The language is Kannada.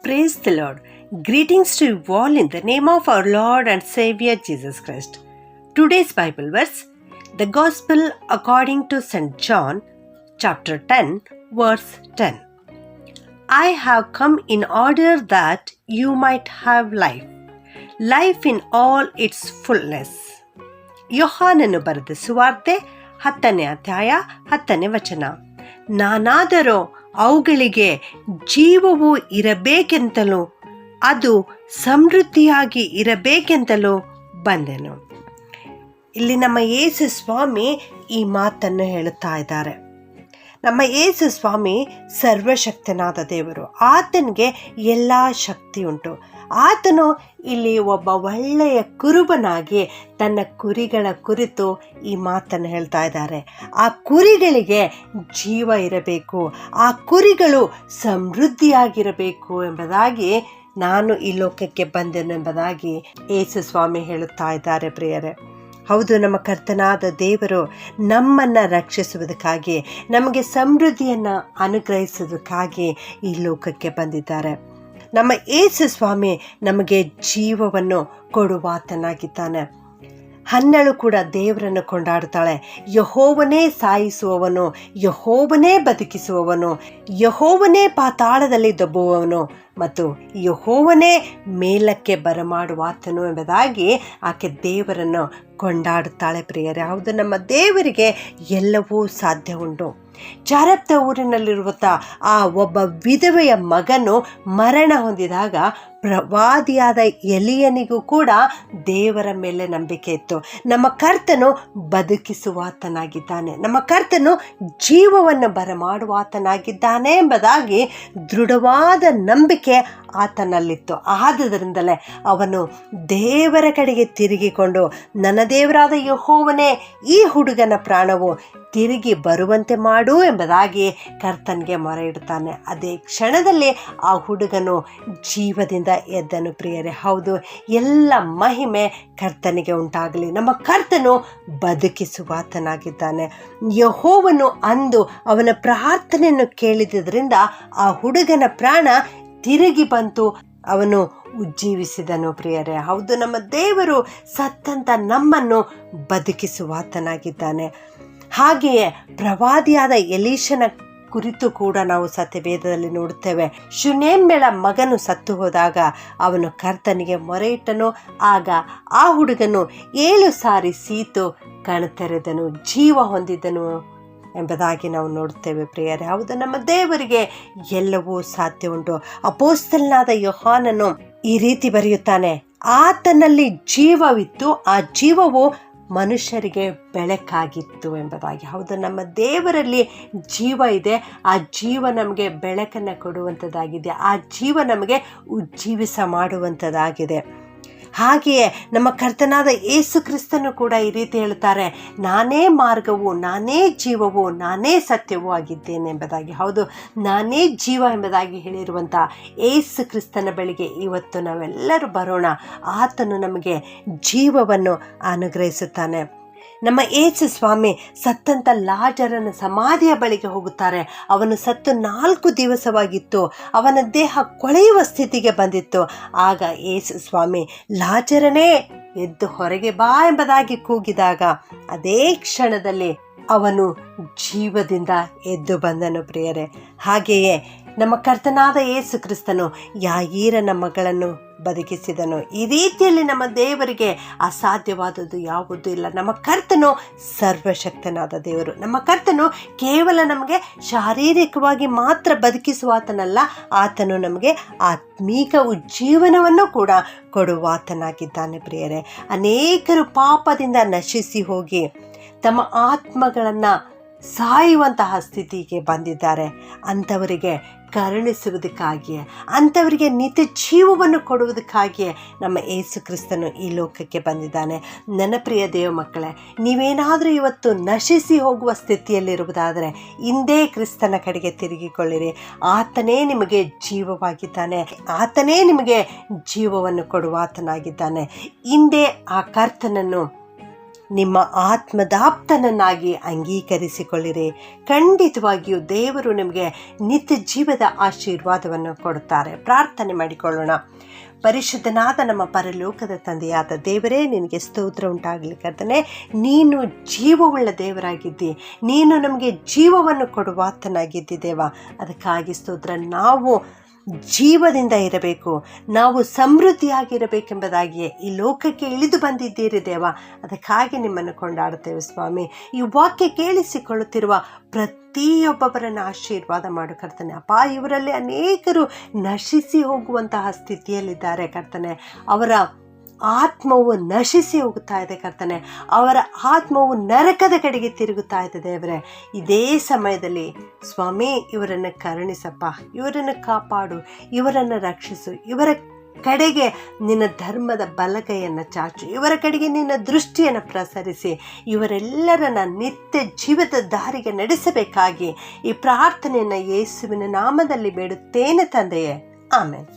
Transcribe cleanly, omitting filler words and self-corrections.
Praise the Lord. Greetings to you all in the name of our Lord and Savior Jesus Christ. Today's Bible verse, the Gospel according to St. John, chapter 10, verse 10. I have come in order that you might have life in all its fullness. ಯೋಹಾನನು ಬರೆದ ಸುವಾರ್ತೆ 10ನೇ ಅಧ್ಯಾಯ 10ನೇ ವಚನ. ನಾನಾದರೋ ಅವುಗಳಿಗೆ ಜೀವವು ಇರಬೇಕೆಂತಲೂ ಅದು ಸಮೃದ್ಧಿಯಾಗಿ ಇರಬೇಕೆಂತಲೂ ಬಂದೆನು. ಇಲ್ಲಿ ನಮ್ಮ ಯೇಸು ಸ್ವಾಮಿ ಈ ಮಾತನ್ನು ಹೇಳುತ್ತಾ ಇದ್ದಾರೆ. ನಮ್ಮ ಯೇಸು ಸ್ವಾಮಿ ಸರ್ವಶಕ್ತನಾದ ದೇವರು. ಆತನಿಗೆ ಎಲ್ಲ ಶಕ್ತಿ ಉಂಟು. ಆತನು ಇಲ್ಲಿ ಒಬ್ಬ ಒಳ್ಳೆಯ ಕುರುಬನಾಗಿ ತನ್ನ ಕುರಿಗಳ ಕುರಿತು ಈ ಮಾತನ್ನು ಹೇಳ್ತಾ ಇದ್ದಾರೆ. ಆ ಕುರಿಗಳಿಗೆ ಜೀವ ಇರಬೇಕು, ಆ ಕುರಿಗಳು ಸಮೃದ್ಧಿಯಾಗಿರಬೇಕು ಎಂಬುದಾಗಿ ನಾನು ಈ ಲೋಕಕ್ಕೆ ಬಂದೆನು ಎಂಬುದಾಗಿ ಯೇಸು ಸ್ವಾಮಿ ಹೇಳುತ್ತಾ ಇದ್ದಾರೆ ಪ್ರಿಯರೇ. ಹೌದು, ನಮ್ಮ ಕರ್ತನಾದ ದೇವರು ನಮ್ಮನ್ನು ರಕ್ಷಿಸುವುದಕ್ಕಾಗಿ, ನಮಗೆ ಸಮೃದ್ಧಿಯನ್ನು ಅನುಗ್ರಹಿಸುವುದಕ್ಕಾಗಿ ಈ ಲೋಕಕ್ಕೆ ಬಂದಿದ್ದಾರೆ. ನಮ್ಮ ಯೇಸು ಸ್ವಾಮಿ ನಮಗೆ ಜೀವವನ್ನು ಕೊಡುವಾತನಾಗಿದ್ದಾನೆ. ಹನ್ನಳು ಕೂಡ ದೇವರನ್ನು ಕೊಂಡಾಡ್ತಾಳೆ. ಯೆಹೋವನೇ ಸಾಯಿಸುವವನು, ಯೆಹೋವನೇ ಬದುಕಿಸುವವನು, ಯೆಹೋವನೇ ಪಾತಾಳದಲ್ಲಿ ದಬ್ಬುವವನು ಮತ್ತು ಯೆಹೋವನೇ ಮೇಲಕ್ಕೆ ಬರಮಾಡುವಾತನು ಎಂಬುದಾಗಿ ಆಕೆ ದೇವರನ್ನು ಕೊಂಡಾಡುತ್ತಾಳೆ ಪ್ರಿಯರೇ. ಹೌದು, ನಮ್ಮ ದೇವರಿಗೆ ಎಲ್ಲವೂ ಸಾಧ್ಯ ಉಂಟು. ಜಾರಪ್ತ ಊರಿನಲ್ಲಿರುವಂಥ ಆ ಒಬ್ಬ ವಿಧವೆಯ ಮಗನು ಮರಣ ಹೊಂದಿದಾಗ ಪ್ರವಾದಿಯಾದ ಎಲಿಯನಿಗೂ ಕೂಡ ದೇವರ ಮೇಲೆ ನಂಬಿಕೆ ಇತ್ತು. ನಮ್ಮ ಕರ್ತನು ಬದುಕಿಸುವಾತನಾಗಿದ್ದಾನೆ, ನಮ್ಮ ಕರ್ತನು ಜೀವವನ್ನು ಬರಮಾಡುವಾತನಾಗಿದ್ದಾನೆ ಎಂಬುದಾಗಿ ದೃಢವಾದ ನಂಬಿಕೆ ಆತನಲ್ಲಿತ್ತು. ಆದುದರಿಂದಲೇ ಅವನು ದೇವರ ಕಡೆಗೆ ತಿರುಗಿಕೊಂಡು, ನನ್ನ ದೇವರಾದ ಯೆಹೋವನೇ, ಈ ಹುಡುಗನ ಪ್ರಾಣವು ತಿರುಗಿ ಬರುವಂತೆ ಮಾಡು ಎಂಬುದಾಗಿ ಕರ್ತನಿಗೆ ಮೊರೆ ಇಡುತ್ತಾನೆ. ಅದೇ ಕ್ಷಣದಲ್ಲಿ ಆ ಹುಡುಗನು ಜೀವದಿಂದ ಎದ್ದನು ಪ್ರಿಯರೇ. ಹೌದು, ಎಲ್ಲ ಮಹಿಮೆ ಕರ್ತನಿಗೆ ಉಂಟಾಗಲಿ. ನಮ್ಮ ಕರ್ತನು ಬದುಕಿಸುವಾತನಾಗಿದ್ದಾನೆ. ಯೆಹೋವನು ಅಂದು ಅವನ ಪ್ರಾರ್ಥನೆಯನ್ನು ಕೇಳಿದ್ದರಿಂದ ಆ ಹುಡುಗನ ಪ್ರಾಣ ತಿರುಗಿ ಬಂತು, ಅವನು ಉಜ್ಜೀವಿಸಿದನು ಪ್ರಿಯರೇ. ಹೌದು, ನಮ್ಮ ದೇವರು ಸತ್ತಂತ ನಮ್ಮನ್ನು ಬದುಕಿಸುವಾತನಾಗಿದ್ದಾನೆ. ಹಾಗೆಯೇ ಪ್ರವಾದಿಯಾದ ಎಲೀಷನ ಕುರಿತು ಕೂಡ ನಾವು ಸತ್ಯವೇದದಲ್ಲಿ ನೋಡುತ್ತೇವೆ. ಶುನೇಮ್ಯಳ ಮಗನು ಸತ್ತು ಹೋದಾಗ ಅವನು ಕರ್ತನಿಗೆ ಮೊರೆ ಇಟ್ಟನು. ಆಗ ಆ ಹುಡುಗನು 7 ಸಾರಿ ಸೀತು ಕಣ್ತೆರೆದನು, ಜೀವ ಹೊಂದಿದನು ಎಂಬುದಾಗಿ ನಾವು ನೋಡುತ್ತೇವೆ ಪ್ರಿಯರೇ. ಹೌದು, ನಮ್ಮ ದೇವರಿಗೆ ಎಲ್ಲವೂ ಸಾಧ್ಯ ಉಂಟು. ಅಪೊಸ್ತಲನಾದ ಯೋಹಾನನು ಈ ರೀತಿ ಬರೆಯುತ್ತಾನೆ, ಆತನಲ್ಲಿ ಜೀವವಿತ್ತು, ಆ ಜೀವವು ಮನುಷ್ಯರಿಗೆ ಬೆಳಕಾಗಿತ್ತು ಎಂಬುದಾಗಿ. ಹೌದು, ನಮ್ಮ ದೇವರಲ್ಲಿ ಜೀವ ಇದೆ. ಆ ಜೀವ ನಮಗೆ ಬೆಳಕನ್ನು ಕೊಡುವಂಥದ್ದಾಗಿದೆ. ಆ ಜೀವ ನಮಗೆ ಉಜ್ಜೀವಿಸ ಮಾಡುವಂಥದ್ದಾಗಿದೆ. ಹಾಗೆಯೇ ನಮ್ಮ ಕರ್ತನಾದ ಯೇಸು ಕ್ರಿಸ್ತನು ಕೂಡ ಈ ರೀತಿ ಹೇಳ್ತಾರೆ, ನಾನೇ ಮಾರ್ಗವು, ನಾನೇ ಜೀವವು, ನಾನೇ ಸತ್ಯವೂ ಆಗಿದ್ದೇನೆ ಎಂಬುದಾಗಿ. ಹೌದು, ನಾನೇ ಜೀವ ಎಂಬುದಾಗಿ ಹೇಳಿರುವಂಥ ಯೇಸು ಕ್ರಿಸ್ತನ ಬಳಿಗೆ ಇವತ್ತು ನಾವೆಲ್ಲರೂ ಬರೋಣ. ಆತನು ನಮಗೆ ಜೀವವನ್ನು ಅನುಗ್ರಹಿಸುತ್ತಾನೆ. ನಮ್ಮ ಯೇಸು ಸ್ವಾಮಿ ಸತ್ತಂತ ಲಾಜರನ ಸಮಾಧಿಯ ಬಳಿಗೆ ಹೋಗುತ್ತಾರೆ. ಅವನು ಸತ್ತು 4 ದಿವಸವಾಗಿತ್ತು. ಅವನ ದೇಹ ಕೊಳೆಯುವ ಸ್ಥಿತಿಗೆ ಬಂದಿತ್ತು. ಆಗ ಯೇಸು ಸ್ವಾಮಿ, ಲಾಜರನೇ ಎದ್ದು ಹೊರಗೆ ಬಾ ಎಂಬುದಾಗಿ ಕೂಗಿದಾಗ ಅದೇ ಕ್ಷಣದಲ್ಲಿ ಅವನು ಜೀವದಿಂದ ಎದ್ದು ಬಂದನು ಪ್ರಿಯರೇ. ಹಾಗೆಯೇ ನಮ್ಮ ಕರ್ತನಾದ ಯೇಸು ಕ್ರಿಸ್ತನು ಯಾಯೀರನ ಮಗಳನ್ನು ಬದುಕಿಸಿದನು. ಈ ರೀತಿಯಲ್ಲಿ ನಮ್ಮ ದೇವರಿಗೆ ಅಸಾಧ್ಯವಾದದ್ದು ಯಾವುದೂ ಇಲ್ಲ. ನಮ್ಮ ಕರ್ತನು ಸರ್ವಶಕ್ತನಾದ ದೇವರು. ನಮ್ಮ ಕರ್ತನು ಕೇವಲ ನಮಗೆ ಶಾರೀರಿಕವಾಗಿ ಮಾತ್ರ ಬದುಕಿಸುವಾತನಲ್ಲ, ಆತನು ನಮಗೆ ಆತ್ಮೀಕ ಉಜ್ಜೀವನವನ್ನು ಕೂಡ ಕೊಡುವಾತನಾಗಿದ್ದಾನೆ ಪ್ರಿಯರೇ. ಅನೇಕರು ಪಾಪದಿಂದ ನಶಿಸಿ ಹೋಗಿ ತಮ್ಮ ಆತ್ಮಗಳನ್ನು ಸಾಯುವಂತಹ ಸ್ಥಿತಿಗೆ ಬಂದಿದ್ದಾರೆ. ಅಂಥವರಿಗೆ ಕರುಣಿಸುವುದಕ್ಕಾಗಿಯೇ, ಅಂಥವರಿಗೆ ನಿತ್ಯ ಜೀವವನ್ನು ಕೊಡುವುದಕ್ಕಾಗಿಯೇ ನಮ್ಮ ಯೇಸು ಕ್ರಿಸ್ತನು ಈ ಲೋಕಕ್ಕೆ ಬಂದಿದ್ದಾನೆ. ನನ್ನ ಪ್ರಿಯ ದೇವ ಮಕ್ಕಳೇ, ನೀವೇನಾದರೂ ಇವತ್ತು ನಶಿಸಿ ಹೋಗುವ ಸ್ಥಿತಿಯಲ್ಲಿರುವುದಾದರೆ ಇಂದೇ ಕ್ರಿಸ್ತನ ಕಡೆಗೆ ತಿರುಗಿಕೊಳ್ಳಿರಿ. ಆತನೇ ನಿಮಗೆ ಜೀವವಾಗಿದ್ದಾನೆ, ಆತನೇ ನಿಮಗೆ ಜೀವವನ್ನು ಕೊಡುವಾತನಾಗಿದ್ದಾನೆ. ಇಂದೇ ಆ ಕರ್ತನನ್ನು ನಿಮ್ಮ ಆತ್ಮದಾಪ್ತನನ್ನಾಗಿ ಅಂಗೀಕರಿಸಿಕೊಳ್ಳಿರಿ. ಖಂಡಿತವಾಗಿಯೂ ದೇವರು ನಿಮಗೆ ನಿತ್ಯ ಜೀವದ ಆಶೀರ್ವಾದವನ್ನು ಕೊಡುತ್ತಾರೆ. ಪ್ರಾರ್ಥನೆ ಮಾಡಿಕೊಳ್ಳೋಣ. ಪರಿಶುದ್ಧನಾದ ನಮ್ಮ ಪರಲೋಕದ ತಂದೆಯಾದ ದೇವರೇ, ನಿನಗೆ ಸ್ತೋತ್ರ ಉಂಟಾಗಲಿ ಕರ್ತನೇ. ನೀನು ಜೀವವುಳ್ಳ ದೇವರಾಗಿದ್ದಿ, ನೀನು ನಮಗೆ ಜೀವವನ್ನು ಕೊಡುವಾತನಾಗಿದ್ದಿ ದೇವ. ಅದಕ್ಕಾಗಿ ಸ್ತೋತ್ರ. ನಾವು ಜೀವದಿಂದ ಇರಬೇಕು, ನಾವು ಸಮೃದ್ಧಿಯಾಗಿರಬೇಕೆಂಬುದಾಗಿಯೇ ಈ ಲೋಕಕ್ಕೆ ಇಳಿದು ಬಂದಿದ್ದೀರಿ ದೇವ. ಅದಕ್ಕಾಗಿ ನಿಮ್ಮನ್ನು ಕೊಂಡಾಡುತ್ತೇವೆ ಸ್ವಾಮಿ. ಈ ವಾಕ್ಯ ಕೇಳಿಸಿಕೊಳ್ಳುತ್ತಿರುವ ಪ್ರತಿಯೊಬ್ಬೊಬ್ಬರನ್ನು ಆಶೀರ್ವಾದ ಮಾಡು ಕರ್ತನೆ. ಅಪ್ಪ, ಇವರಲ್ಲಿ ಅನೇಕರು ನಶಿಸಿ ಹೋಗುವಂತಹ ಸ್ಥಿತಿಯಲ್ಲಿದ್ದಾರೆ ಕರ್ತನೆ. ಅವರ ಆತ್ಮವು ನಶಿಸಿ ಹೋಗುತ್ತಾ ಇದೆ ಕರ್ತನೆ. ಅವರ ಆತ್ಮವು ನರಕದ ಕಡೆಗೆ ತಿರುಗುತ್ತಾ ಇದೆ ದೇವರೇ. ಇದೇ ಸಮಯದಲ್ಲಿ ಸ್ವಾಮಿ, ಇವರನ್ನು ಕರುಣಿಸಪ್ಪ, ಇವರನ್ನು ಕಾಪಾಡು, ಇವರನ್ನು ರಕ್ಷಿಸು. ಇವರ ಕಡೆಗೆ ನಿನ್ನ ಧರ್ಮದ ಬಲಗೈಯನ್ನು ಚಾಚು, ಇವರ ಕಡೆಗೆ ನಿನ್ನ ದೃಷ್ಟಿಯನ್ನು ಪ್ರಸರಿಸಿ, ಇವರೆಲ್ಲರನ್ನ ನಿತ್ಯ ಜೀವದ ದಾರಿಗೆ ನಡೆಸಬೇಕಾಗಿ ಈ ಪ್ರಾರ್ಥನೆಯನ್ನು ಯೇಸುವಿನ ನಾಮದಲ್ಲಿ ಬೇಡುತ್ತೇನೆ ತಂದೆಯೇ. ಆಮೆನ್.